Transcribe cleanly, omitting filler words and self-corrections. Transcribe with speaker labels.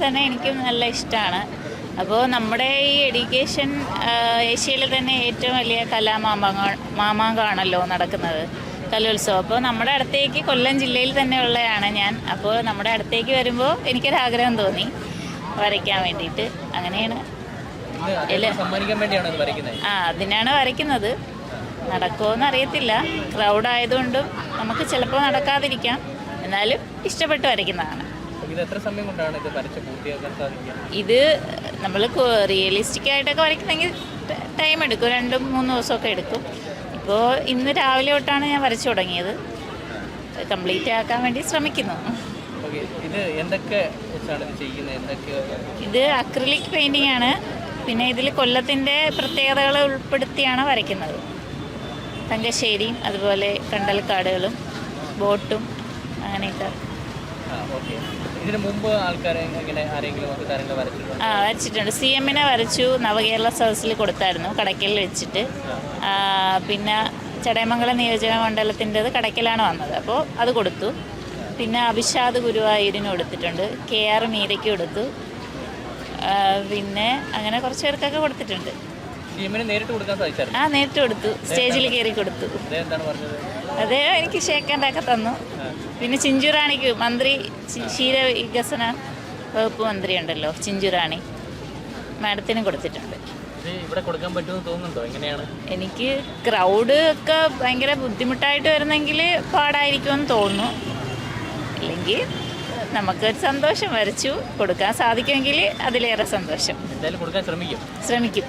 Speaker 1: തന്നെ എനിക്കും നല്ല ഇഷ്ടമാണ്. അപ്പോൾ നമ്മുടെ ഈ എഡ്യൂക്കേഷൻ ഏഷ്യയിൽ തന്നെ ഏറ്റവും വലിയ മാമാങ്കമാണല്ലോ നടക്കുന്നത്, കലോത്സവം. അപ്പോൾ നമ്മുടെ അടുത്തേക്ക് കൊല്ലം ജില്ലയിൽ തന്നെ ഉള്ളതാണ് ഞാൻ. അപ്പോൾ നമ്മുടെ അടുത്തേക്ക് വരുമ്പോൾ എനിക്കൊരാഗ്രഹം തോന്നി വരയ്ക്കാൻ വേണ്ടിയിട്ട്. അങ്ങനെയാണ് അതിനാണ് വരയ്ക്കുന്നത്. നടക്കുമോയെന്ന് അറിയത്തില്ല, ക്രൗഡ് ആയതുകൊണ്ടും നമുക്ക് ചിലപ്പോൾ നടക്കാതിരിക്കാം. എന്നാലും ഇഷ്ടപ്പെട്ട് വരയ്ക്കുന്നതാണ്. ഇത് നമ്മൾ റിയലിസ്റ്റിക് ആയിട്ടൊക്കെ വരയ്ക്കുന്നെങ്കിൽ ടൈം എടുക്കും, 2-3 ദിവസമൊക്കെ എടുക്കും. ഇപ്പോൾ ഇന്ന് രാവിലെ തൊട്ടാണ് ഞാൻ വരച്ചു തുടങ്ങിയത്. കംപ്ലീറ്റ് ആക്കാൻ വേണ്ടി ശ്രമിക്കുന്നു. ഇത് അക്രിലിക് പെയിൻറ്റിംഗ് ആണ്. പിന്നെ ഇതിൽ കൊല്ലത്തിൻ്റെ പ്രത്യേകതകൾ ഉൾപ്പെടുത്തിയാണ് വരയ്ക്കുന്നത്. തങ്കശ്ശേരിയും അതുപോലെ കണ്ടൽക്കാടുകളും ബോട്ടും അങ്ങനെയൊക്കെ. വരച്ചിട്ടുണ്ട്. CM-നെ വരച്ചു, നവകേരള സദസ്സിൽ കൊടുത്തായിരുന്നു കടയ്ക്കലിൽ വെച്ചിട്ട്. പിന്നെ ചടയമംഗലം നിയോജക മണ്ഡലത്തിൻ്റെത് കടയ്ക്കലാണ് വന്നത്, അപ്പോൾ അത് കൊടുത്തു. പിന്നെ അഭിഷാദ് ഗുരുവായൂരിന് കൊടുത്തിട്ടുണ്ട്, KR മീരയ്ക്ക് കൊടുത്തു. പിന്നെ അങ്ങനെ കുറച്ച് പേർക്കൊക്കെ കൊടുത്തിട്ടുണ്ട്. നേരിട്ട് കൊടുത്തു, സ്റ്റേജിൽ കയറി കൊടുത്തു. അതേ എനിക്ക് ഷേക്കൻ്റെയൊക്കെ തന്നു. പിന്നെ ചിഞ്ചുറാണിക്ക് മന്ത്രി, ക്ഷീരവികസന വകുപ്പ് മന്ത്രി ഉണ്ടല്ലോ, ചിഞ്ചുറാണി മാഡത്തിനും കൊടുത്തിട്ടുണ്ട്. എനിക്ക് ക്രൗഡ് ഒക്കെ ഭയങ്കര ബുദ്ധിമുട്ടായിട്ട് വരുന്നെങ്കിൽ പാടായിരിക്കുമെന്ന് തോന്നുന്നു. ഇല്ലെങ്കിൽ നമുക്കൊരു സന്തോഷം, വരച്ചു കൊടുക്കാൻ സാധിക്കുമെങ്കിൽ അതിലേറെ സന്തോഷം. ശ്രമിക്കും.